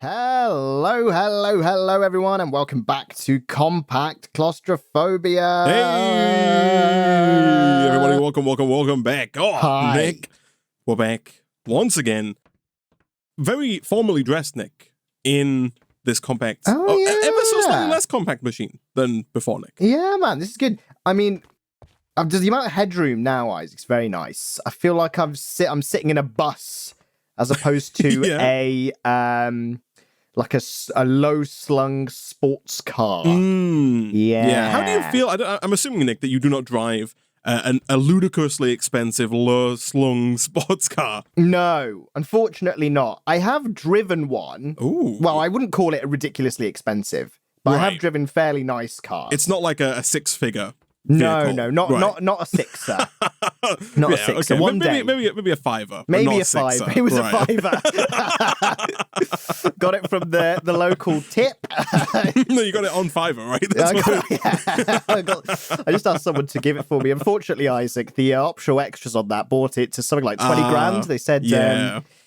Hello, everyone, and welcome back to Compact Claustrophobia. Hey, everybody, welcome back. Oh, Hi. Nick, we're back once again. Very formally dressed, Nick, in this compact, yeah. ever so slightly less compact machine than before, Nick. Yeah, man, this is good. I mean, the amount of headroom now, Isaac's very nice. I feel like I'm sitting in a bus as opposed to Yeah. a low-slung sports car. Yeah. How do you feel? I'm assuming, Nick, that you do not drive a ludicrously expensive, low-slung sports car. No, unfortunately not. I have driven one. Ooh. Well, I wouldn't call it ridiculously expensive, but I have driven fairly nice cars. It's not like a six-figure No, vehicle. not a sixer. Not a sixer. Okay. One day. Maybe a fiver. Maybe a a fiver. sixer. It was a fiver. Got it from the local tip. No, you got it on Fiverr, right? I just asked someone to give it for me. Unfortunately, Isaac, the optional extras on that bought it to something like 20 grand. They said,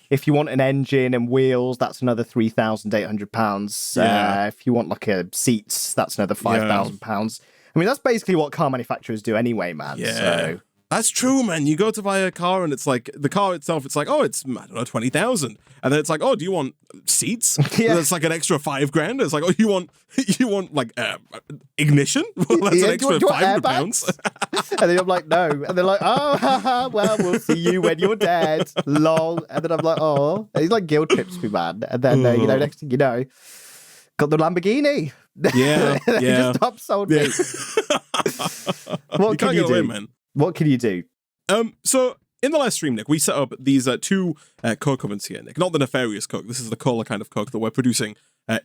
if you want an engine and wheels, that's another £3,800. Yeah. If you want like a seats, that's another £5,000. I mean, that's basically what car manufacturers do anyway, man. Yeah. So. That's true, man. You go to buy a car and it's like, the car itself, it's like, oh, it's, I don't know, 20,000. And then it's like, oh, do you want seats? Yeah. And it's like an extra £5,000. It's like, oh, you want like ignition? Well, that's an extra £500. And then I'm like, no. And they're like, oh, haha, well, we'll see you when you're dead. Lol. And then I'm like, oh. And he's like guilt trips me, man. And then, next thing you know, got the Lamborghini. Yeah, They just upsold me. What can you do, man? What can you do? So in the last stream, Nick, we set up these two coke ovens here, Nick. Not the nefarious coke. This is the cola kind of coke that we're producing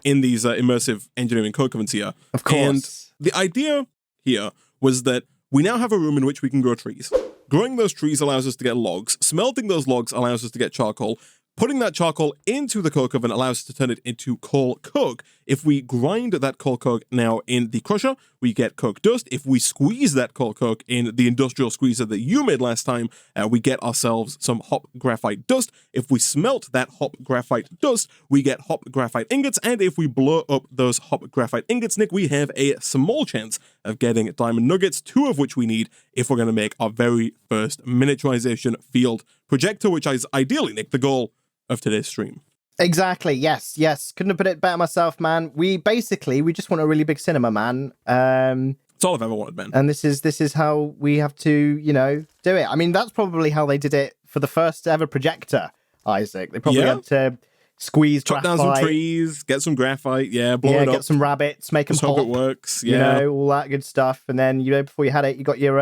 in these immersive engineering coke ovens here. Of course. And the idea here was that we now have a room in which we can grow trees. Growing those trees allows us to get logs. Smelting those logs allows us to get charcoal. Putting that charcoal into the coke oven allows us to turn it into coal coke. If we grind that coal coke now in the crusher, we get coke dust. If we squeeze that coal coke in the industrial squeezer that you made last time, we get ourselves some hop graphite dust. If we smelt that hop graphite dust, we get hop graphite ingots. And if we blow up those hop graphite ingots, Nick, we have a small chance of getting diamond nuggets, 2 of which we need if we're going to make our very first miniaturization field projector, which is ideally, Nick, the goal of today's stream. Exactly. Yes. Couldn't have put it better myself, man. We just want a really big cinema, man. It's all I've ever wanted, man. And this is how we have to, do it. I mean, that's probably how they did it for the first ever projector, Isaac. They probably had to squeeze chop graphite, down some trees, get some graphite, blow it up, get some rabbits, make them hope pop. It works, all that good stuff. And then, before you had it, you got your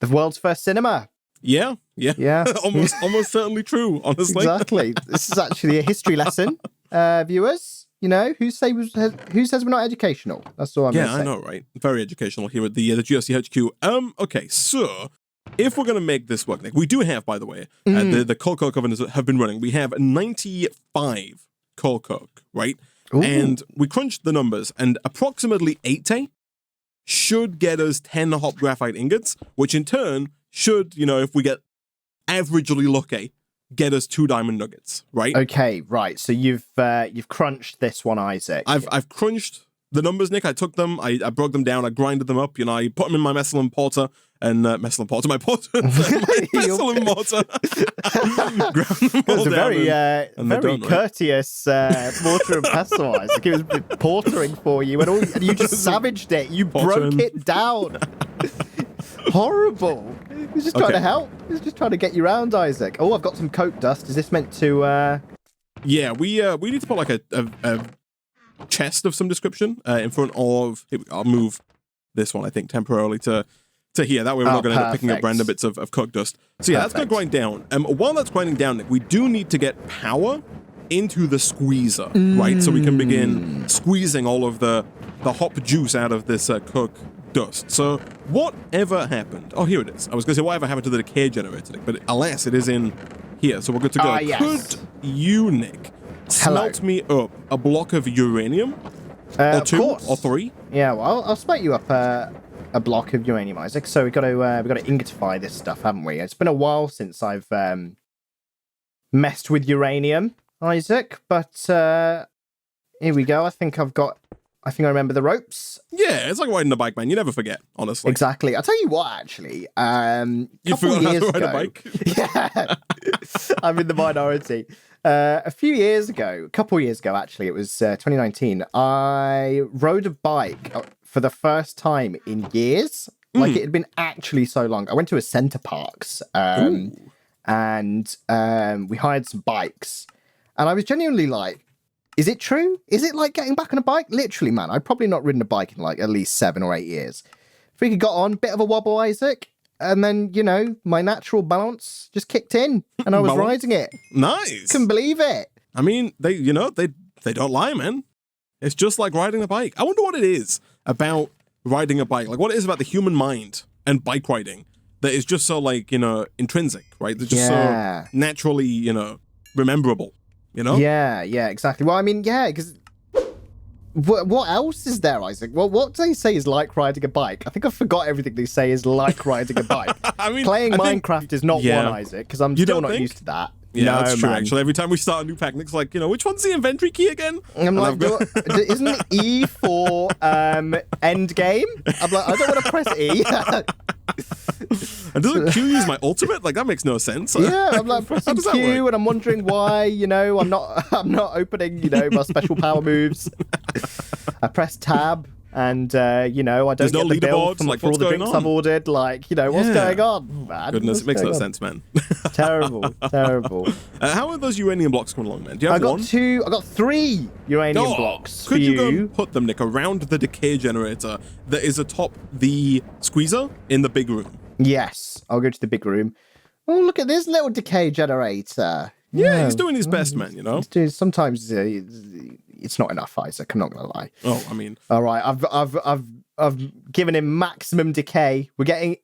the world's first cinema. Yeah. almost certainly true, honestly. Exactly. This is actually a history lesson, viewers. Who says we're not educational? That's all I'm going to say. Yeah, I know, right? Very educational here at the GRC HQ. Okay, so if we're going to make this work, Nick, we do have, by the way, the coal coke ovens have been running. We have 95 coal coke, right? Ooh. And we crunched the numbers, and approximately 80 should get us 10 hop graphite ingots, which in turn should, if we get averagely lucky, get us 2 diamond nuggets, right? Okay, right. So you've crunched this one, Isaac. I've crunched the numbers, Nick. I took them, I broke them down, I grinded them up, I put them in my messlin porter and my messlin mortar. Ground them all down. It's a very courteous mortar and pestle, Isaac. It was portering for you, and you just savaged it. You broke it down. Horrible. He was just trying to help. He was just trying to get you round, Isaac. Oh, I've got some coke dust. Is this meant to... Yeah, we need to put like a chest of some description in front of... I'll move this one, I think, temporarily to here. That way we're not going to end up picking up random bits of coke dust. So yeah, that's going to grind down. While that's grinding down, Nick, we do need to get power into the squeezer, right? So we can begin squeezing all of the hop juice out of this coke dust. So whatever happened... Oh, here it is. I was going to say whatever happened to the decay generator, Nick, but alas, it is in here, so we're good to go. Yes. Could you, Nick, smelt me up a block of uranium? Or 2 or 3? Yeah, well, I'll smelt you up a block of uranium, Isaac. So we've got to ingotify this stuff, haven't we? It's been a while since I've messed with uranium. Isaac, but here we go. I think I remember the ropes. Yeah, it's like riding a bike, man. You never forget, honestly. Exactly. I'll tell you what, actually. You forgot how to ride a bike? Yeah. I'm in the minority. A couple years ago, actually, it was 2019, I rode a bike for the first time in years. Like, it had been actually so long. I went to a Center Parks, and we hired some bikes. And I was genuinely like, is it true? Is it like getting back on a bike? Literally, man, I'd probably not ridden a bike in like at least 7 or 8 years. Freaking got on, bit of a wobble, Isaac. And then, my natural balance just kicked in and I was riding it. Nice. Couldn't believe it. I mean, they don't lie, man. It's just like riding a bike. I wonder what it is about riding a bike. Like what it is about the human mind and bike riding that is just so like, intrinsic, right? They're just so naturally, rememberable. Yeah, exactly. Well, I mean, yeah, because what else is there, Isaac? Well, what do they say is like riding a bike? I think I forgot everything they say is like riding a bike. I mean, playing Minecraft is not one, Isaac, because I'm still not used to that. Yeah, no, that's true, man. actually. Every time we start a new pack, Nick's like, which one's the inventory key again? I'm like, isn't it E for end game? I'm like, I don't want to press E. And doesn't Q use my ultimate? Like, that makes no sense. Yeah, I'm like pressing Q and I'm wondering why, I'm not opening, my special power moves. I press tab. And, I don't get the bill for all the drinks I've ordered. Like, what's going on, man? Goodness, it makes no sense, man. Terrible. How are those uranium blocks coming along, man? Do you have one? I got 3 uranium blocks Could you go and put them, Nick, around the decay generator that is atop the squeezer in the big room? Yes, I'll go to the big room. Oh, look at this little decay generator. Yeah, he's doing his best, man, Sometimes it's not enough, Isaac. I'm not gonna lie. Oh, I mean, all right. I've given him maximum decay. We're getting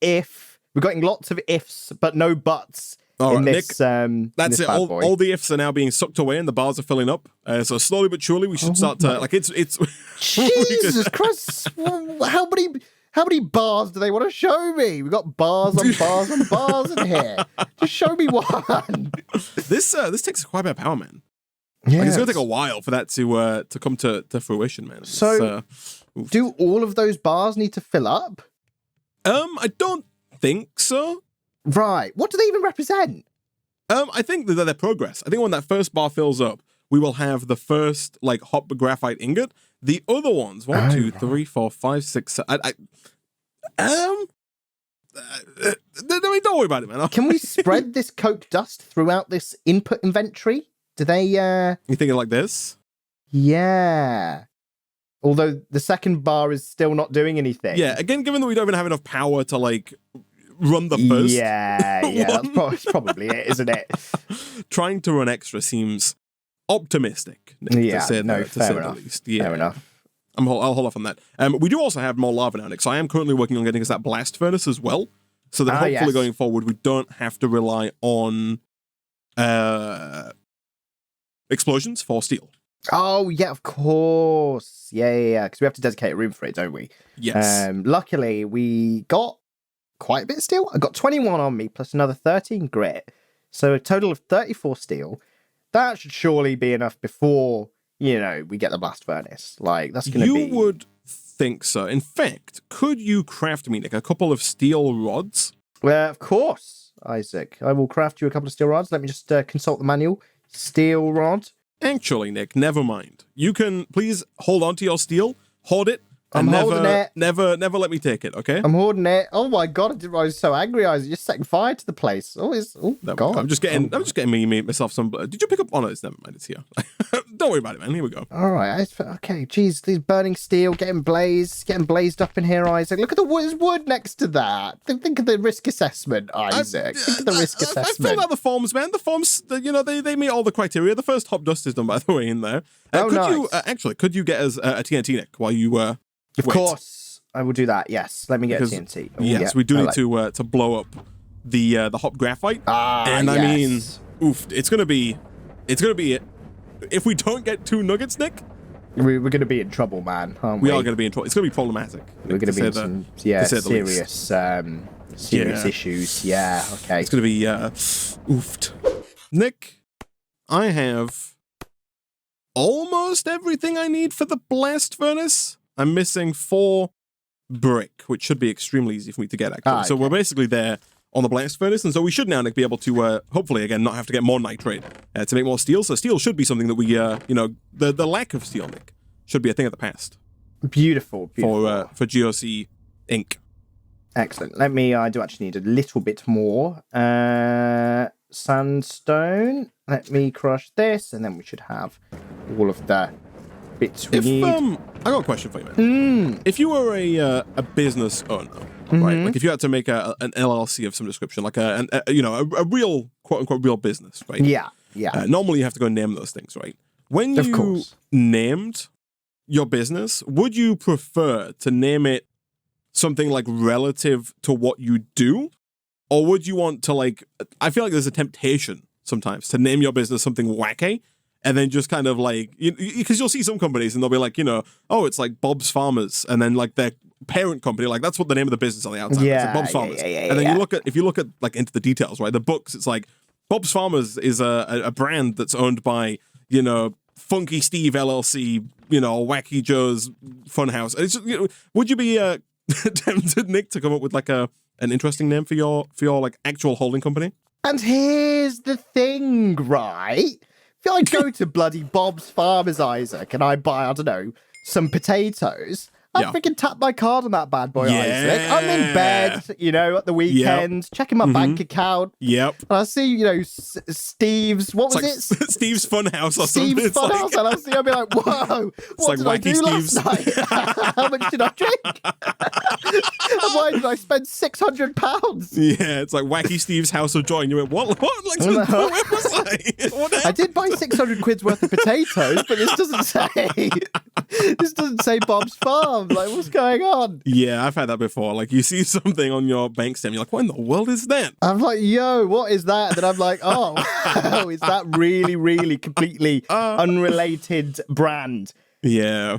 lots of ifs, but no buts. All right, this, Nick, that's it. All the ifs are now being sucked away, and the bars are filling up. So slowly but surely, we should start to it's. Jesus Christ! How many bars do they want to show me? We got bars on bars on bars in here. Just show me one. This takes quite a bit of power, man. Yeah, it's gonna take a while for that to come to fruition, man. So, do all of those bars need to fill up? I don't think so. Right. What do they even represent? I think that they're progress. I think when that first bar fills up, we will have the first like hot graphite ingot. The other ones, 1, 2, 3, 4, 5, 6, 7. Don't worry about it, man. Can we spread this coke dust throughout this input inventory? Do they? You thinking like this? Yeah. Although the second bar is still not doing anything. Yeah. Again, given that we don't even have enough power to like run the first. Yeah. That's probably it, isn't it? Trying to run extra seems optimistic. Nick, to say the least. Yeah. Fair enough. I'll hold off on that. We do also have more lava now, Nick, so I am currently working on getting us that blast furnace as well, so that hopefully going forward we don't have to rely on explosions for steel. Oh yeah, of course. Yeah. Because we have to dedicate a room for it, don't we? Yes. Luckily, we got quite a bit of steel. I got 21 on me plus another 13 grit, so a total of 34 steel. That should surely be enough before, we get the blast furnace. Like, that's going to be... You would think so. In fact, could you craft me, Nick, a couple of steel rods? Well, of course, Isaac. I will craft you a couple of steel rods. Let me just consult the manual. Steel rod. Actually, Nick, never mind. You can please hold on to your steel, hoard it, and holding it. Never let me take it, okay? I'm hoarding it. Oh my god, I was so angry. I was just setting fire to the place. God. I'm just getting myself some. Did you pick up? Oh no, it's never mind. It's here. Don't worry about it, man. Here we go. All right. Okay. Jeez, these burning steel, getting blazed up in here, Isaac. Look at the wood next to that. Think of the risk assessment, Isaac. Think of the risk assessment. I filled out the forms, man. The forms, they meet all the criteria. The first top dust is done, by the way, in there. Could you get us a TNT, Nick, while you Of course, I will do that. Yes, let me get a TNT. We do need to blow up the hop graphite. I mean, it's gonna be. If we don't get 2 nuggets, Nick, we're gonna be in trouble, man. Aren't we? We are gonna be in trouble. It's gonna be problematic. We're gonna be in some serious issues. Yeah. Okay. It's gonna be oofed. Nick, I have almost everything I need for the blast furnace. I'm missing 4 brick, which should be extremely easy for me to get, actually. Okay. So we're basically there on the blast furnace, and so we should now, Nick, be able to, hopefully, again, not have to get more nitrate to make more steel. So steel should be something that we, the lack of steel, Nick, should be a thing of the past. Beautiful. For GOC Inc. Excellent. Let me, I do actually need a little bit more sandstone. Let me crush this, and then we should have all of the bits we need. I got a question for you, man. If you were a business owner, right? Like if you had to make an LLC of some description, like a real, quote-unquote, real business, right? Yeah. Normally you have to go and name those things, right? When Of you course. named your business, would you prefer to name it something like relative to what you do? Or would you want to I feel like there's a temptation sometimes to name your business something wacky and then just kind of because you'll see some companies and they'll be like, oh, it's like Bob's Farmers, and then like their parent company, like that's what the name of the business on the outside is. It's like Bob's Farmers. And then if you look at like into the details, right, the books, it's like Bob's Farmers is a brand that's owned by, Funky Steve LLC, Wacky Joe's Funhouse. And it's just, would you be tempted, Nick, to come up with like an interesting name for your like actual holding company? And here's the thing, right? If I go to bloody Bob's Farmers, Isaac, and I buy, I don't know, some potatoes, I freaking tap my card on that bad boy, Isaac. I'm in bed, at the weekend, checking my bank account. Yep. And I see, Steve's, what was it? Steve's Funhouse or Steve's something. Funhouse, and I'll see, I'll be like, whoa, what like did I do Wacky last night? How much did I drink? And why did I spend £600? Yeah, it's like Wacky Steve's House of Joy. And you went, what? Like, where was I? I did buy 600 quid's worth of potatoes, but this doesn't say Bob's Farm. Like, what's going on? Yeah, I've had that before. Like, you see something on your bank statement, you're like, what in the world is that? I'm like, yo, what is that? And then I'm like, oh, is that really, really completely unrelated brand? Yeah.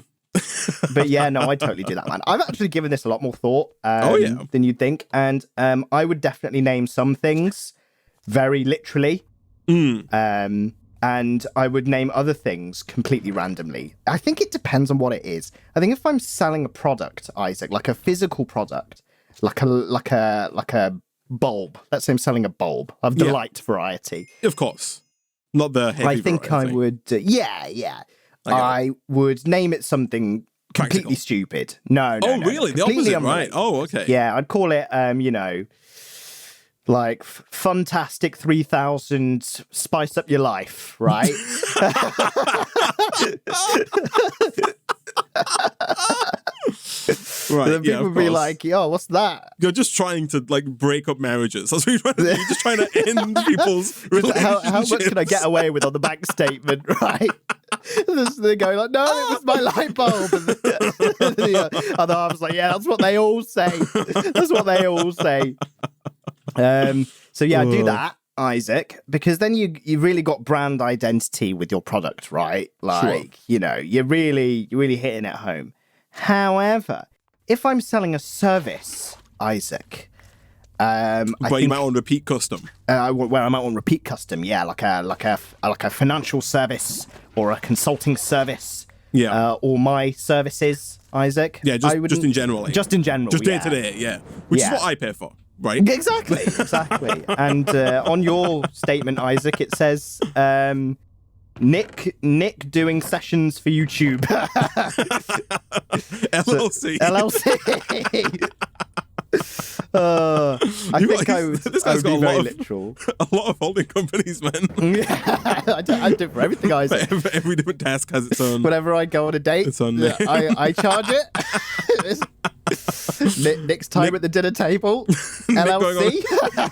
But yeah, no, I totally do that, man. I've actually given this a lot more thought than you'd think. And I would definitely name some things very literally. And I would name other things completely randomly. I think it depends on what it is. I think if I'm selling a product, Isaac, like a physical product, like a bulb. Let's say I'm selling a bulb of the light variety. Of course. Not the heavy I think variety. I would, I would name it something completely Practical. stupid. No. Really? The Completely opposite, right? unrelated. Oh, okay. Yeah, I'd call it, like Funtastic 3000 Spice Up Your Life, right? Right. Then people would be like, yo, what's that? You're just trying to like break up marriages. That's what you're trying to do. You're just trying to end people's relationships. How much can I get away with on the bank statement, right? They're going like, no, it was my light bulb. And the other half's like, yeah, that's what they all say. That's what they all say. So yeah, do that, Isaac, because then you really got brand identity with your product, right? Like, you're really hitting it home. However, if I'm selling a service, Isaac, but you might want repeat custom. where I might want repeat custom, yeah, like a financial service or a consulting service, or my services, Isaac. Yeah, just in general. Just in general, just day to day, yeah. Which is what I pay for, right? Exactly. And on your statement, Isaac, it says, Nick doing sessions for YouTube. LLC. LLC. I think I would be very literal. A lot of holding companies, man. Yeah, I do it for everything, Isaac. Every different task has its own. Whenever I go on a date, It's on I charge it. Next time at the dinner table, LLC.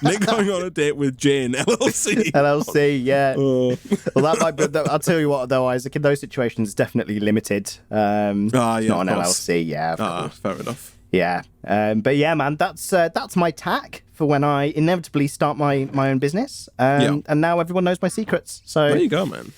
Nick going on a date with Jane, LLC. LLC, yeah. Well, that might be. I'll tell you what, though, Isaac. In those situations, definitely limited. Yeah, not an of course. LLC. Yeah, of course. Fair enough. Yeah, but yeah, man, that's my tack for when I inevitably start my own business. And now everyone knows my secrets. So There you go, man.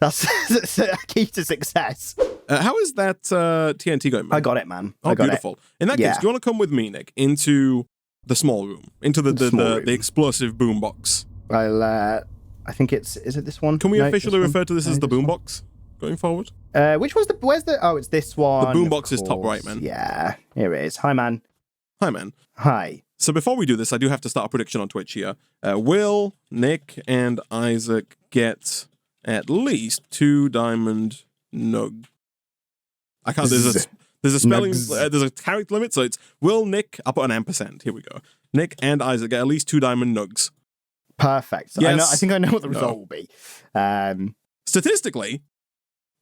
that's a key to success. How is that TNT going, man? I got it, man. Oh, I got beautiful. In that case, do you want to come with me, Nick, into the small room, into the explosive boombox? I think is it this one? Can we No, officially this one? refer to this as the this one? boombox? going forward. Which was where's the, oh, it's this one. The boombox is top right, man. Yeah, here it is. Hi, man. Hi, man. Hi. So before we do this, I do have to start a prediction on Twitch here. Will Nick and Isaac get at least 2 diamond nug? I can't. There's a spelling. There's a character limit, so it's will Nick. I'll put an ampersand. Here we go. Nick and Isaac get at least 2 diamond nugs. Perfect. Yes. I think I know what the result will be. Statistically,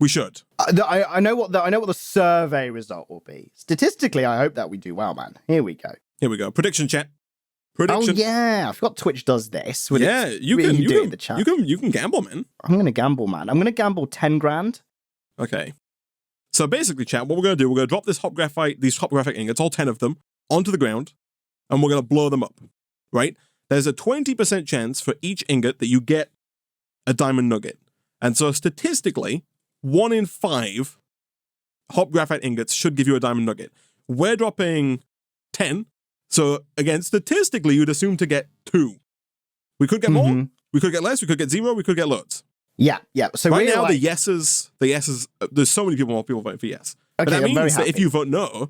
we should. I know what the survey result will be. Statistically, I hope that we do well, man. Here we go. Here we go. Prediction chat. Prediction. Oh yeah, I forgot Twitch does this. Yeah, you can do it in the chat. You can gamble, man. I'm gonna gamble, man. I'm gonna gamble 10 grand. Okay. So basically, chat, what we're gonna do, we're gonna drop these hop graphite ingots, all 10 of them, onto the ground, and we're gonna blow them up. Right? There's a 20% chance for each ingot that you get a diamond nugget. And so statistically, 1 in 5 hop graphite ingots should give you a diamond nugget. We're dropping 10. So again, statistically, you'd assume to get 2. We could get more, we could get less, we could get 0, we could get loads. Yeah. So right now, the yeses, there's so many more people voting for yes. Okay, but that means that if you vote no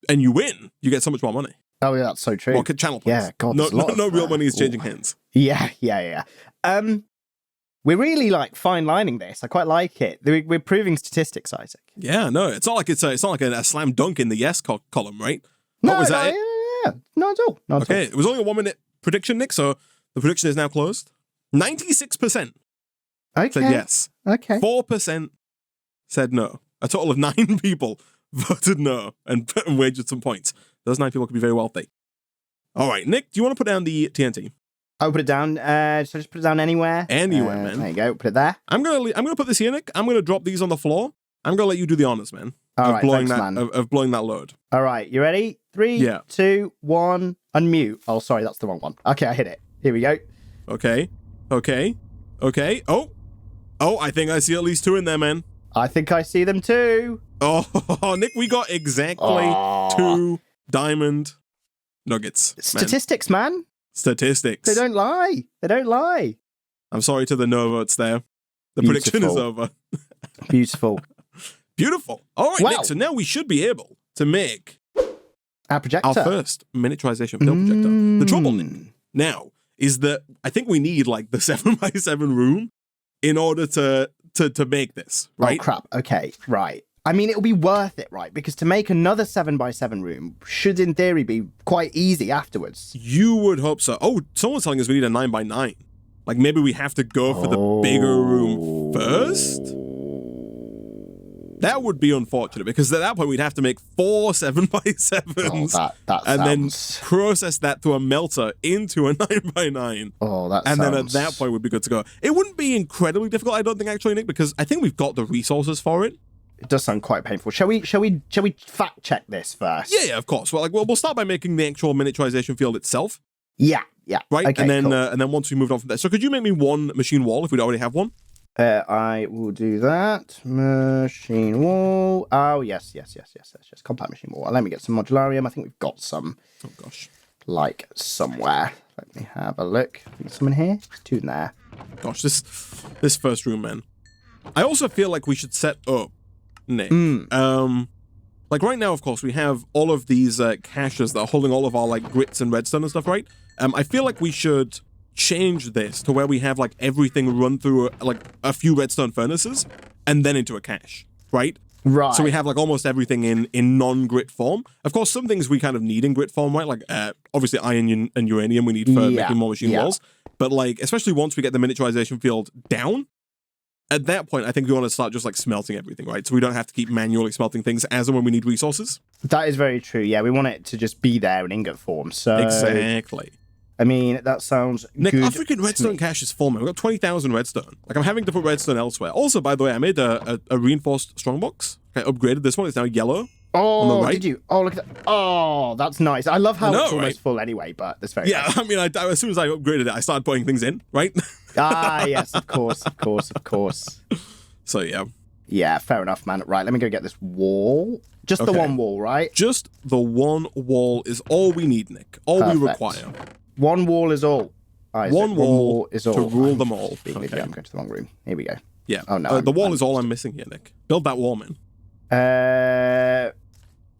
and you win, you get so much more money. Oh, yeah, that's so true. Well, channel points. Yeah, God, no real money is changing hands. Yeah. We're really fine lining this. I quite like it. We're proving statistics, Isaac. Yeah, no, it's not like it's not like a slam dunk in the yes column, right? No, was that yeah, not at all. Okay, it was only a 1-minute prediction, Nick. So the prediction is now closed. 96% said yes. Okay. 4% said no. A total of 9 people voted no and wagered some points. Those 9 people could be very wealthy. All right, Nick, do you want to put down the TNT? I'll put it down. Should I just put it down anywhere? Anywhere, man. There you go. Put it there. I'm gonna put this here, Nick. I'm gonna drop these on the floor. I'm gonna let you do the honors, man. All right, blowing thanks, that man. Of blowing that load. All right, you ready? 3, 2, 1, unmute. Oh, sorry, that's the wrong one. Okay, I hit it. Here we go. Okay. Oh, I think I see at least 2 in there, man. I think I see them too. Oh, Nick, we got exactly 2 diamond nuggets. Statistics, man. Statistics. They don't lie. I'm sorry to the no votes there. The prediction is over. Beautiful. All right, Nick, so now we should be able to make our projector. Our first miniaturization field projector. The trouble, Nick, now is that I think we need the 7x7 room in order to make this, right? Oh, crap. Okay, right. I mean, it'll be worth it, right? Because to make another 7x7 room should, in theory, be quite easy afterwards. You would hope so. Oh, someone's telling us we need a 9x9. Maybe we have to go for the bigger room first? That would be unfortunate, because at that point we'd have to make 4 7x7s and then process that through a melter into a 9x9. Then at that point we'd be good to go. It wouldn't be incredibly difficult, I don't think, actually, Nick, because I think we've got the resources for it. It does sound quite painful. Shall we fact check this first? Yeah, of course. Well, we'll start by making the actual miniaturization field itself. Yeah. Right, okay, and then cool. And then once we moved on from there. So could you make me 1 machine wall if we already have one? I will do that. Machine wall. Oh, yes. Compact machine wall. Let me get some modularium. I think we've got some. Oh, gosh. Somewhere. Let me have a look. There's some in here. 2 in there. Gosh, this first room, man. I also feel like we should set up, Nick. Right now, of course, we have all of these caches that are holding all of our grits and redstone and stuff, right? I feel like we should change this to where we have everything run through a few redstone furnaces and then into a cache, right? Right. So we have almost everything in non-grit form. Of course, some things we kind of need in grit form, right? Obviously iron and uranium we need for making more machine walls. But especially once we get the miniaturization field down, at that point, I think we want to start just smelting everything, right? So we don't have to keep manually smelting things as and when we need resources. That is very true. Yeah, we want it to just be there in ingot form. So exactly. I mean, that sounds Nick, good. Our freaking redstone cache is full, man. We've got 20,000 redstone. I'm having to put redstone elsewhere. Also, by the way, I made a reinforced strongbox. I upgraded this one. It's now yellow. Oh, on the right. Did you? Oh, look at that. Oh, that's nice. I love how it's almost right? full anyway, but that's very nice. I mean, as soon as I upgraded it, I started putting things in, right? Yes, of course. So, yeah. Yeah, fair enough, man. Right, let me go get this wall. Just the one wall, right? Just the one wall is all we need, Nick. All we require. One wall is all. Isaac. One wall is all. to rule them all. I'm going to the wrong room. Here we go. Yeah. Oh, no. The wall is all I'm missing here, Nick. Build that wall, man.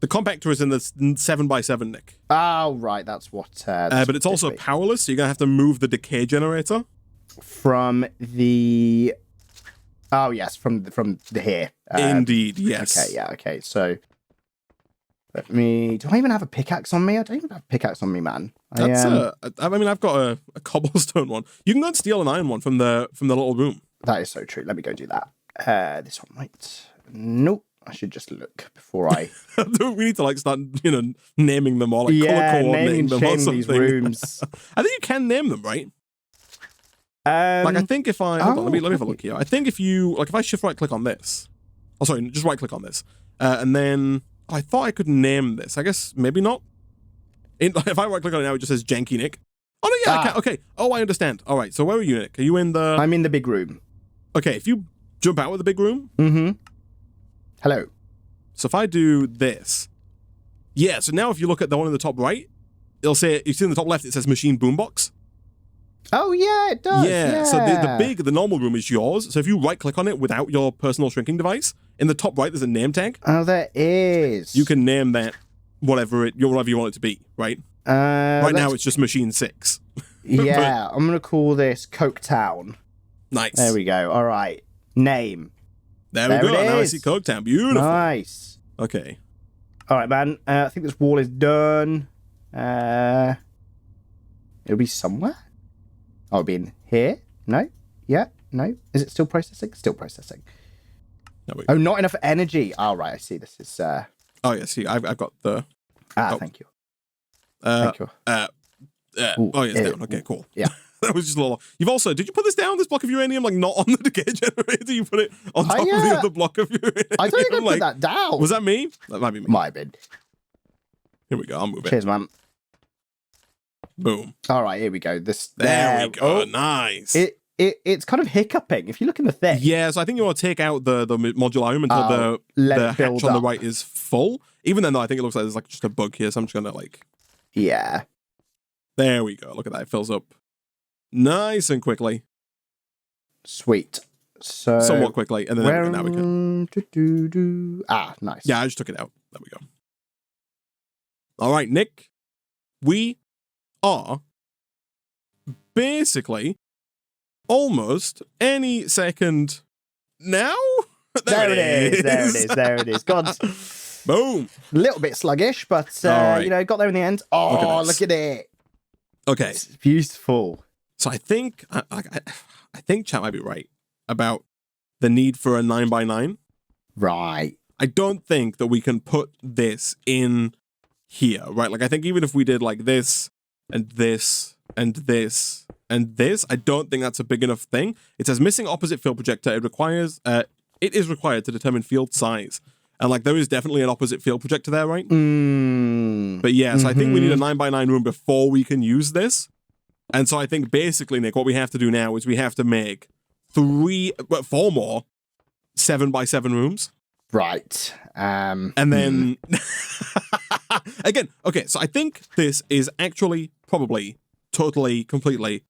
The compactor is in the 7x7, Nick. Oh, right. That's what... but it's also powerless, so you're going to have to move the decay generator. From the... Oh, yes. From the here. Indeed, yes. Okay, yeah, okay. So... Let me... Do I even have a pickaxe on me? I don't even have a pickaxe on me, man. That's I mean, I've got a cobblestone one. You can go and steal an iron one from the little room. That is so true. Let me go do that. This one might... Nope. I should just look before I... We need to like start, naming them all, like color coordinating them or something. These rooms. I think you can name them, right? Like I think if I hold on, let me have a look here. I think if you if I shift right click on this. Oh, sorry, just right click on this, and then I thought I could name this. I guess maybe not. If I right click on it now, it just says Janky Nick. Oh no, yeah, I can. Okay. Oh, I understand. All right. So where are you, Nick? Are you in the? I'm in the big room. Okay. If you jump out of the big room. Mm-hmm. Hello. So if I do this, yeah. So now if you look at the one in the top right, it'll say you see in the top left it says Machine Boombox. Oh yeah, it does. Yeah. So the normal room is yours. So if you right click on it without your personal shrinking device, in the top right there's a name tag. Oh, there is. You can name that whatever you want it to be, right? Right now it's just Machine 6. Yeah, I'm gonna call this Coketown. Nice. There we go. All right. Name. There we go. Now I see Coketown. Beautiful. Nice. Okay. All right, man. I think this wall is done. It'll be somewhere. Oh, it'll be in here. No. Yeah. No. Is it still processing? Still processing. No, oh, not enough energy. Oh, right. I see. This is. Oh yeah. See, I've got the. Thank you. Thank you. Oh yeah, it's down. Okay, cool. Yeah. That was just a little. You've also, did you put this down, this block of uranium, like not on the decay generator? You put it on top of the other block of uranium? I don't think I put that down. Was that me? That might be me. Might have been. Here we go. I'll move it. Cheers, man. Boom. All right, here we go. There we go. Nice. It's kind of hiccuping. If you look in the thing. Yeah, so I think you want to take out the modularium until the hatch on the right is full. Even then, though, I think it looks like there's like just a bug here, so I'm just gonna like. Yeah. There we go. Look at that. It fills up nice and quickly. Sweet. So somewhat quickly, and then now we can. Nice. Yeah, I just took it out. There we go. All right, Nick. We are basically almost any second now. There it is. There it is. There it is. God. Boom. A little bit sluggish, but right. got there in the end. Oh, look at it. Okay. It's beautiful. So I think chat might be right about the need for a 9x9. Right. I don't think that we can put this in here, right? Like I think even if we did like this and this and this and this, I don't think that's a big enough thing. It says missing opposite field projector. It is required to determine field size. And like there is definitely an opposite field projector there, right? But yeah, so I think we need a 9x9 room before we can use this. And so I think basically, Nick, what we have to do now is we have to make 4 more 7x7 rooms. Right. And then again, okay, so I think this is actually probably totally, completely,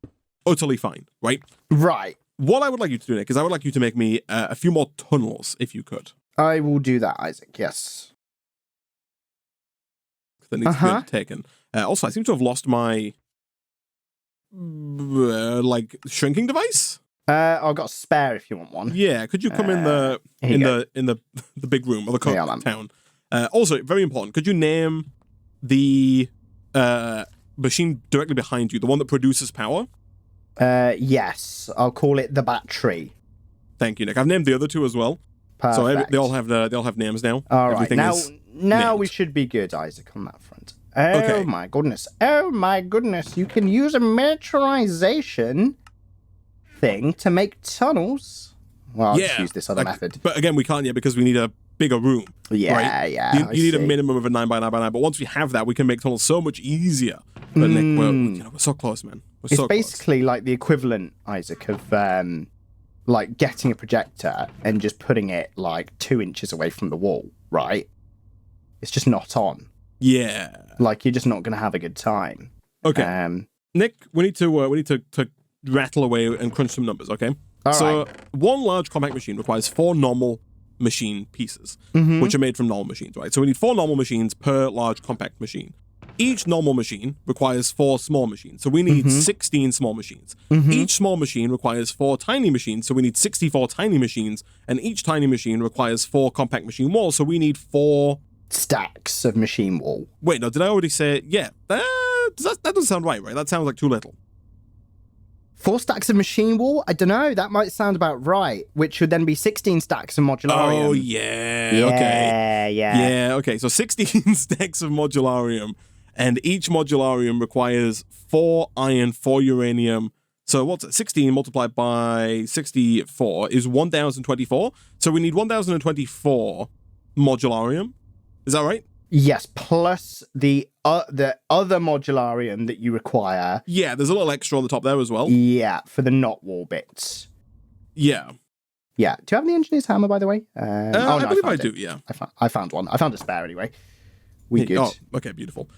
utterly fine, right? Right. What I would like you to do, Nick, is I would like you to make me a few more tunnels, if you could. I will do that, Isaac, yes. That needs to be taken. Also, I seem to have lost my shrinking device. I've got a spare if you want one. Yeah, could you come in the big room or the town? Also, very important. Could you name the machine directly behind you, the one that produces power? Yes, I'll call it the battery. Thank you, Nick. I've named the other two as well. Perfect. So they all have names now. All right, now we should be good, Isaac, on that front. Oh my goodness! Oh my goodness! You can use a miniaturization thing to make tunnels. Well, I'll just use this other method. But again, we can't yet because we need a bigger room. Yeah, right? Yeah. You need a minimum of a 9x9x9. But once we have that, we can make tunnels so much easier. But Nick, we're so close, man. It's basically like the equivalent, Isaac, of like getting a projector and just putting it like 2 inches away from the wall, right? It's just not on. Yeah. Like you're just not going to have a good time. Okay. Nick, we need to rattle away and crunch some numbers, okay? So one large compact machine requires 4 normal machine pieces, which are made from normal machines, right? So we need 4 normal machines per large compact machine. Each normal machine requires 4 small machines, so we need 16 small machines. Each small machine requires 4 tiny machines, so we need 64 tiny machines, and each tiny machine requires 4 compact machine walls, so we need 4 stacks of machine wall. Wait, no, did I already say? Yeah, that doesn't sound right? That sounds like too little. 4 stacks of machine wall? I don't know. That might sound about right, which would then be 16 stacks of modularium. Oh, yeah. Okay. Yeah. Okay. So 16 stacks of modularium, and each modularium requires 4 iron, 4 uranium. So what's it? 16 multiplied by 64 is 1,024. So we need 1,024 modularium. Is that right? Yes, plus the other modularium that you require. Yeah, there's a little extra on the top there as well. Yeah, for the not wall bits. Yeah. Yeah. Do you have the engineer's hammer, by the way? I believe I do, yeah. I found one. I found a spare anyway. We good. Oh, okay, beautiful.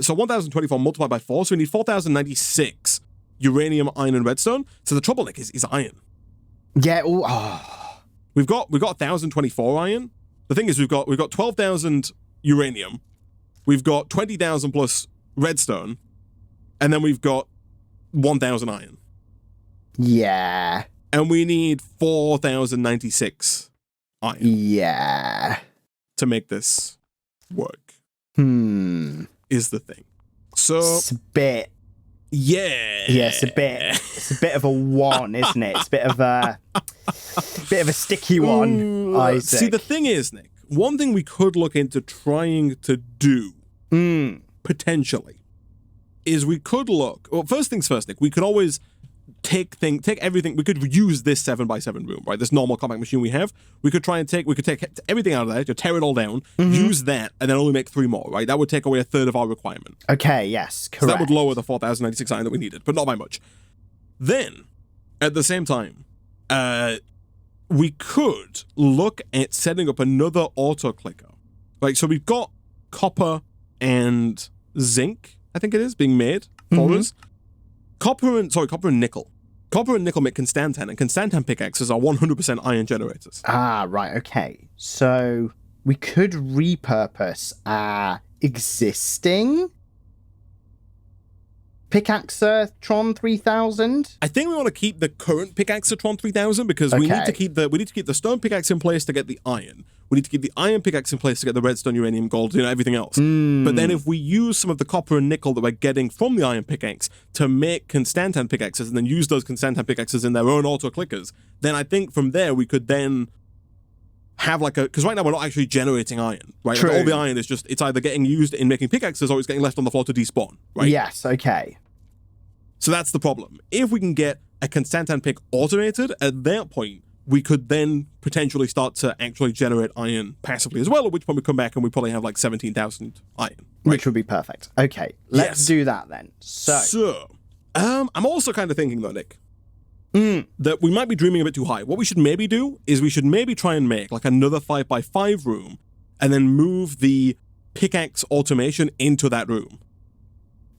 So 1,024 multiplied by 4, so we need 4,096 uranium, iron, and redstone. So the trouble, Nick, is iron. Yeah. We've got 1,024 iron. The thing is, we've got 12,000 uranium. We've got 20,000 plus redstone, and then we've got 1,000 iron. Yeah. And we need 4,096 iron. Yeah. To make this work. Is the thing. So it's a bit. Yeah. Yeah, it's a bit of a one, isn't it? It's a bit of a sticky one. Isaac. See, the thing is, Nick, one thing we could look into trying to do, potentially, is we could look. Well, first things first, Nick. We could always take everything. We could use this 7x7 room, right? This normal compact machine we have. We could take everything out of there, to tear it all down, use that, and then only make 3 more, right? That would take away a third of our requirement. Okay. Yes. Correct. So that would lower the 4,096 iron that we needed, but not by much. Then, at the same time, we could look at setting up another auto clicker. Like, so we've got copper and zinc, I think it is, being made for us. Copper and nickel. Copper and nickel make constantan, and constantan pickaxes are 100% iron generators. Ah, right, okay. So we could repurpose our existing Pickaxatron 3000. I think we want to keep the current Pickaxatron 3000 because we need to keep the stone pickaxe in place to get the iron. We need to keep the iron pickaxe in place to get the redstone, uranium, gold, everything else. But then if we use some of the copper and nickel that we're getting from the iron pickaxe to make constantan pickaxes and then use those constantan pickaxes in their own auto clickers, then I think from there we could then have because right now we're not actually generating iron, right? True. Like all the iron is just, it's either getting used in making pickaxes or it's getting left on the floor to despawn, right? Yes, okay. So that's the problem. If we can get a constantan pick automated, at that point, we could then potentially start to actually generate iron passively as well, at which point we come back and we probably have 17,000 iron. Right? Which would be perfect. Okay, let's do that then. So, I'm also kind of thinking though, Nick, that we might be dreaming a bit too high. What we should maybe do is we should maybe try and make another 5x5 room and then move the automation into that room.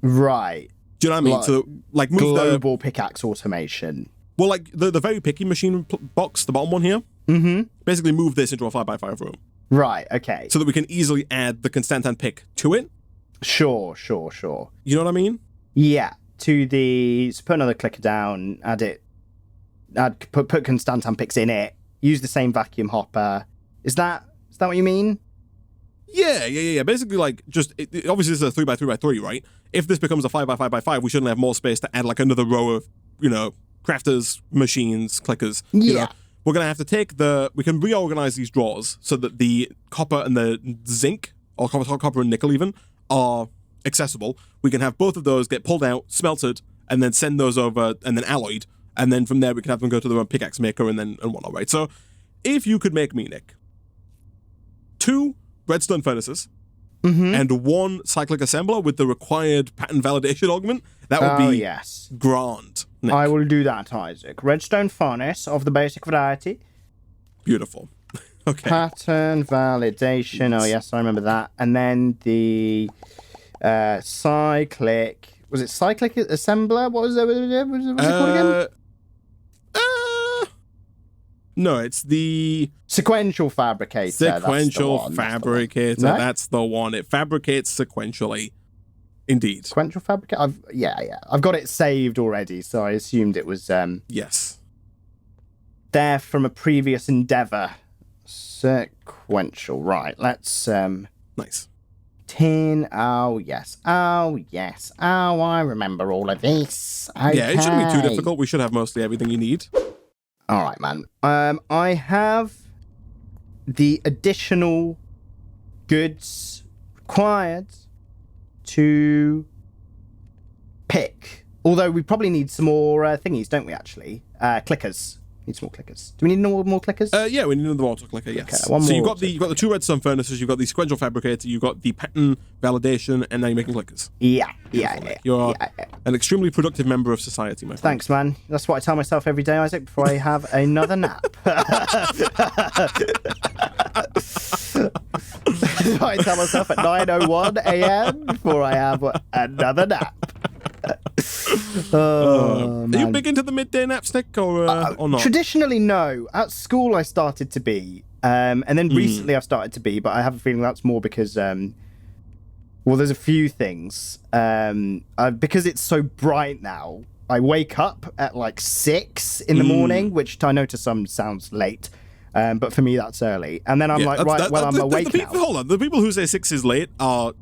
Right. Do you know what I mean? So, move global pickaxe automation. Well, the very picky machine box, the bottom one here, basically move this into a 5x5 room. Right, okay. So that we can easily add the constantan pick to it. Sure. You know what I mean? Yeah. So put another clicker down, put constantan picks in it, use the same vacuum hopper. Is that what you mean? Yeah. Basically, obviously this is a 3x3x3, right? If this becomes a 5x5x5, we shouldn't have more space to add another row of, crafters, machines, clickers. Yeah. We're going to have to we can reorganize these drawers so that the copper and the zinc, or copper and nickel even, are accessible. We can have both of those get pulled out, smelted, and then send those over, and then alloyed. And then from there, we can have them go to their own pickaxe maker and whatnot, right? So if you could make me, Nick, 2 redstone furnaces, and 1 cyclic assembler with the required pattern validation augment, that would be grand. Nick. I will do that, Isaac. Redstone furnace of the basic variety. Beautiful. Okay. Pattern validation. Oh, yes, I remember that. And then the cyclic... Was it cyclic assembler? What was it called again? No, it's the Sequential fabricator. sequential That's fabricator. No? That's the one. It fabricates sequentially. Indeed. Sequential fabricator? Yeah. I've got it saved already, so I assumed it was Yes. there from a previous endeavor. Sequential. Right, let's... Nice. tin. Oh, yes. Oh, I remember all of this. Okay. Yeah, it shouldn't be too difficult. We should have mostly everything you need. All right, man. I have the additional goods required to pick. Although we probably need some more thingies, don't we, actually? Clickers. Need some more clickers. Do we need more clickers? Yeah, we need another water clicker, yes. Okay, so you've got the 2 redstone furnaces, you've got the sequential fabricator, you've got the pattern validation, and now you're making clickers. Yeah. You're an extremely productive member of society, my friend. Thanks, man. That's what I tell myself every day, Isaac, before I have another nap. I tell myself at 9:01 a.m. before I have another nap. Are you big into the midday naps, Nick, or not? Traditionally, no. At school, I started to be, and then recently I've started to be, but I have a feeling that's more because, well, there's a few things. Because it's so bright now, I wake up at like 6 in the morning, which I know to some sounds late. But for me, that's early. And then I'm I'm awake now. Hold on. The people who say 6 is late are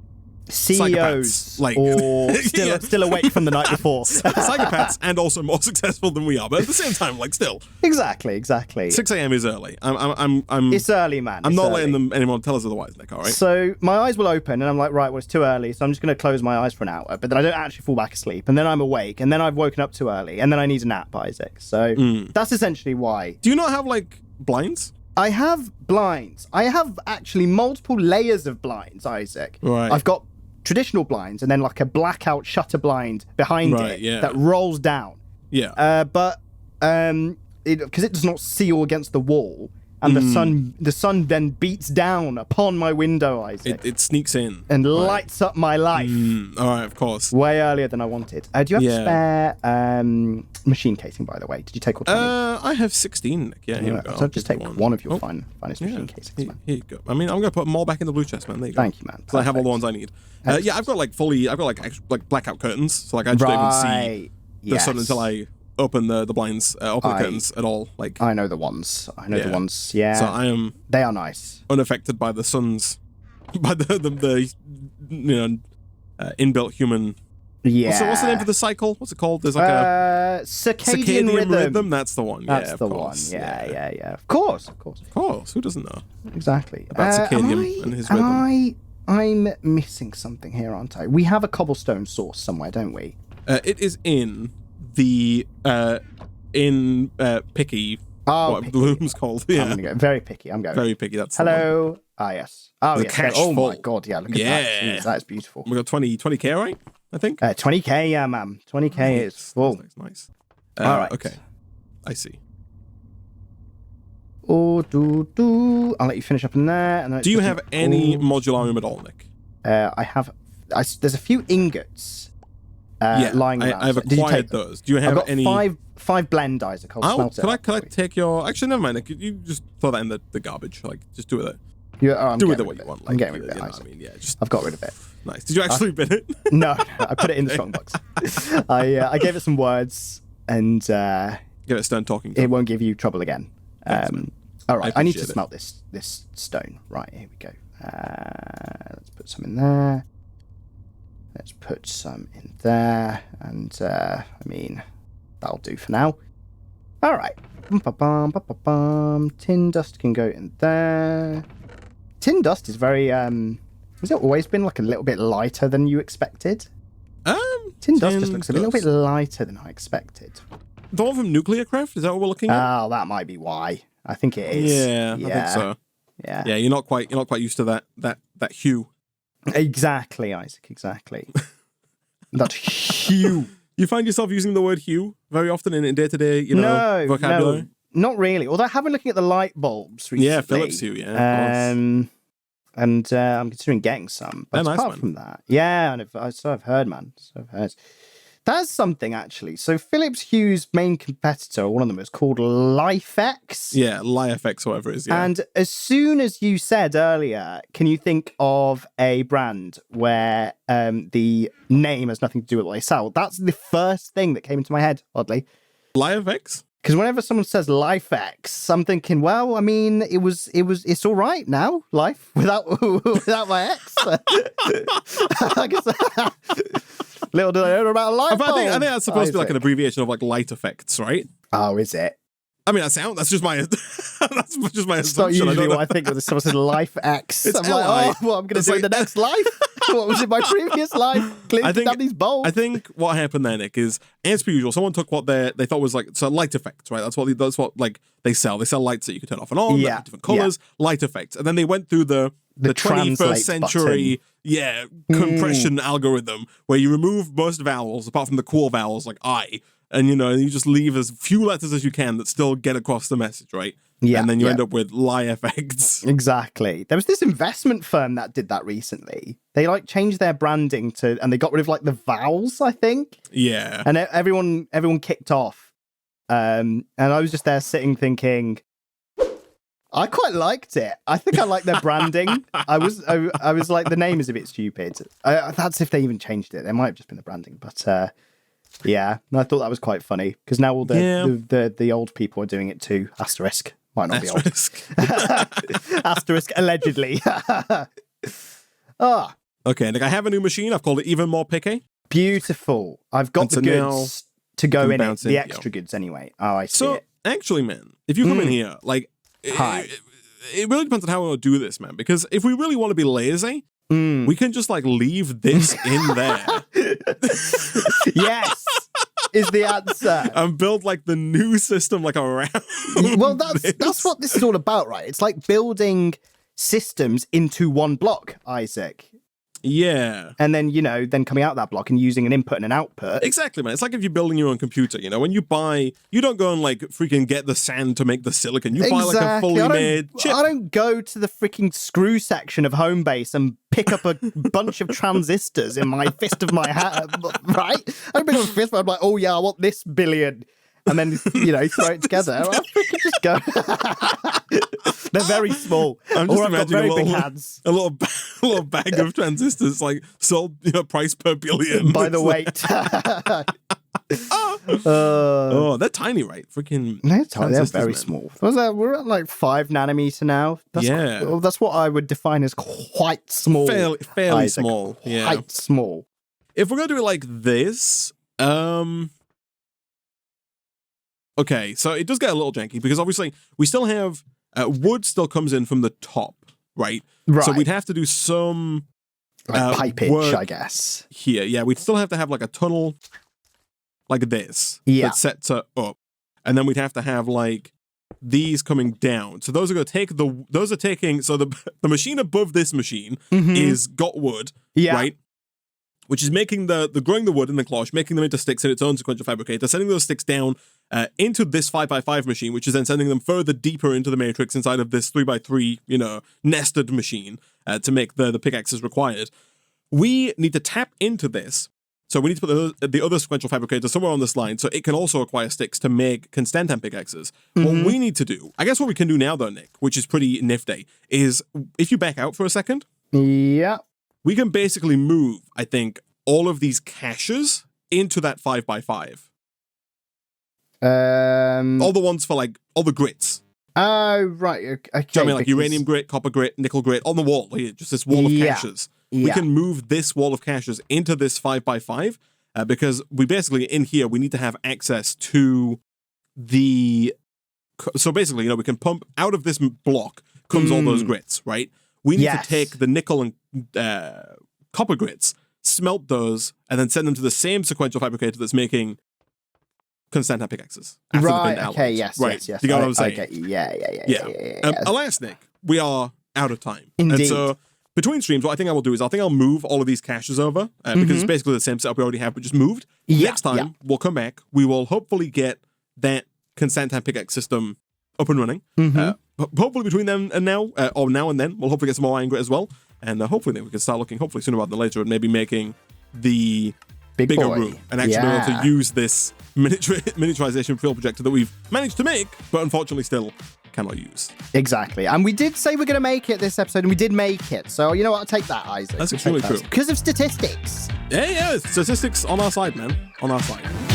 CEOs, like, or still awake from the night before. Psychopaths, and also more successful than we are. But at the same time, like, still. Exactly. 6 a.m. is early. It's early, man. I'm not letting them anyone tell us otherwise, Nick, all right? So my eyes will open, and I'm like, right, well, it's too early, so I'm just going to close my eyes for an hour. But then I don't actually fall back asleep, and then I'm awake, and then I've woken up too early, and then I need a nap, Isaac. So that's essentially why. Do you not have, like, blinds? I have blinds. I have actually multiple layers of blinds, Isaac. Right. I've got traditional blinds and then like a blackout shutter blind behind that rolls down. Yeah. But because it does not seal against the wall, and the sun then beats down upon my window, Isaac. It sneaks in and lights up my life. All right, of course. Way earlier than I wanted. Do you have spare machine casing, by the way? Did you take all 20? I have 16, Nick. Yeah, here we go. So just take one of your finest machine casings, man. Here you go. I mean, I'm going to put them all back in the blue chest, man. There you go. Thank you, man. So I have all the ones I need. Yeah, I've got like blackout curtains, so like I just don't even see the sun until I open the blinds, open the curtains at all. Like I know the ones. The ones. Yeah. So I am. They are nice. Unaffected by the sun's, by the inbuilt human. Yeah. What's the name for the cycle? What's it called? There's like a circadian rhythm. That's the one. That's the one. Yeah. Of course. Who doesn't know? Exactly. About circadian and his rhythm. I'm missing something here, aren't I? We have a cobblestone source somewhere, don't we? It is in the picky. What picky. Bloom's called. Yeah. I'm gonna go very picky. I'm going very picky. That's hello. Yes. Oh yes. Oh my god. Yeah. Look at that. Jeez, that is beautiful. We got 20k, right? I think. 20k. Yeah, ma'am. 20k is full. Nice. All right. Okay. I see. I'll let you finish up in there. And do you have any modularium at all, Nick? I have. There's a few ingots lying around. I've acquired those. Do you have any? Five blend, Isaac. I'll smelt it. Can I take your? Actually, never mind. Nick, you just throw that in the garbage. Like, just do it. Do with it what you want. Like, I'm getting rid of it. Isaac. I mean, yeah. I've got rid of it. Nice. Did you actually bin it? No, I put it in the strongbox. I gave it some words and give it a stern talking. It won't give you trouble again. All right, I need to smelt this stone. Right, here we go. Let's put some in there. Let's put some in there, and I mean that'll do for now. All right. Tin dust can go in there. Tin dust is very has it always been like a little bit lighter than you expected? Tin dust just looks a little bit lighter than I expected. The one from Nuclear Craft? Is that what we're looking at? Oh, that might be why. I think it is. Yeah, I think so. Yeah. Yeah, you're not quite used to that hue. Exactly, Isaac, exactly. That hue. You find yourself using the word hue very often in day-to-day, vocabulary? No, not really. Although I have been looking at the light bulbs recently. Yeah, Philips hue, yeah. And I'm considering getting some. But nice, apart from that, yeah, and I've heard, man. So I've heard. That's something, actually. So Philips Hue's main competitor, one of them, is called LifeX. Yeah, LifeX, whatever it is. Yeah. And as soon as you said earlier, can you think of a brand where the name has nothing to do with what they sell? That's the first thing that came into my head, oddly. LifeX? Because whenever someone says LifeX, I'm thinking, well, I mean, it's all right now, life without my ex. I guess. Little did I know about life. I think that's supposed to be like an abbreviation of like light effects, right? Oh, is it? I mean, that's just my that's just my It's not assumption. usually what I think when someone says life X. It's I'm like, LI. oh, what I'm going to do in the next life? What was in my previous life? Clearly down these bowls. I think what happened there, Nick, is as per usual, someone took what they thought was like light effects, right? That's what like they sell. They sell lights that you can turn off and on, different colors, light effects, and then they went through the 21st century compression algorithm where you remove most vowels apart from the cool vowels like I. And, you just leave as few letters as you can that still get across the message, right? Yeah. And then you end up with lie effects. Exactly. There was this investment firm that did that recently. They changed their branding and they got rid of the vowels, I think. Yeah. And everyone kicked off. And I was just there sitting thinking, I quite liked it. I think I like their branding. I was like, the name is a bit stupid. That's if they even changed it. There might have just been the branding, but. Yeah, I thought that was quite funny because now all the old people are doing it too. Asterisk. Might not be old. Asterisk, allegedly. Okay, Nick, I have a new machine. I've called it Even More Picky. Beautiful. I've got the goods to go in it. The extra goods anyway. Oh, I see it. Actually, man, if you come in here, Hi. It really depends on how we want to do this, man. Because if we really want to be lazy, we can just leave this in there. Yes, is the answer. And build the new system around. Well, that's what this is all about, right? It's like building systems into one block, Isaac. Yeah. And then, then coming out of that block and using an input and an output. Exactly, man. It's like if you're building your own computer, when you buy, you don't go and freaking get the sand to make the silicon. You buy a fully made chip. I don't go to the freaking screw section of Homebase and pick up a bunch of transistors in my fist of my hand, right? I don't pick up a fist, but I'm like, oh yeah, I want this billion. And then, throw it together. I freaking just go. They're very small. I'm just imagining big hands. A little bag of transistors, sold, price per billion. By the weight. They're tiny, right? Freaking. They're tiny. They're very small. We're at 5 nanometer now. That's what I would define as quite small. Fairly small. Yeah. Quite small. If we're going to do it like this, okay, so it does get a little janky because obviously we still have wood still comes in from the top, right? Right. So we'd have to do some pipage, I guess. Here, yeah, we'd still have to have a tunnel like this that sets it up, and then we'd have to have these coming down. So those are going to take the machine above this machine is got wood, right? Which is making the growing the wood in the cloche, making them into sticks in its own sequential fabricator, sending those sticks down into this 5x5 machine, which is then sending them further deeper into the matrix inside of this 3x3, nested machine to make the pickaxes required. We need to tap into this. So we need to put the other sequential fabricator somewhere on this line so it can also acquire sticks to make Constantan pickaxes. What we need to do, I guess what we can do now though, Nick, which is pretty nifty, is if you back out for a second. Yeah. We can basically move, I think, all of these caches into that 5x5. All the ones for all the grits. Oh, right. Okay. Do you know what I mean? Uranium grit, copper grit, nickel grit on the wall here, just this wall of caches. We can move this wall of caches into this 5x5 because we basically, in here, we need to have access to the... So basically, we can pump out of this block comes all those grits, right? We need to take the nickel and copper grits, smelt those, and then send them to the same sequential fabricator that's making Constantan pickaxes. Right, okay, yes. You get what I'm saying? Okay. Yeah. Alas, Nick, we are out of time. Indeed. And so, between streams, what I think I will do is I'll move all of these caches over, because it's basically the same setup we already have, but just moved. Next time, we'll come back. We will hopefully get that Constantan pickaxe system up and running. Hopefully between then and now, or now and then, we'll hopefully get some more iron grit as well. And hopefully then we can start looking, hopefully sooner rather than later, at maybe making the bigger boy. room and actually be able to use this miniaturization field projector that we've managed to make, but unfortunately still cannot use. Exactly. And we did say we're going to make it this episode, and we did make it. So, you know what? I'll take that, Isaac. That's extremely true. Because of statistics. Yeah, statistics on our side, man. On our side.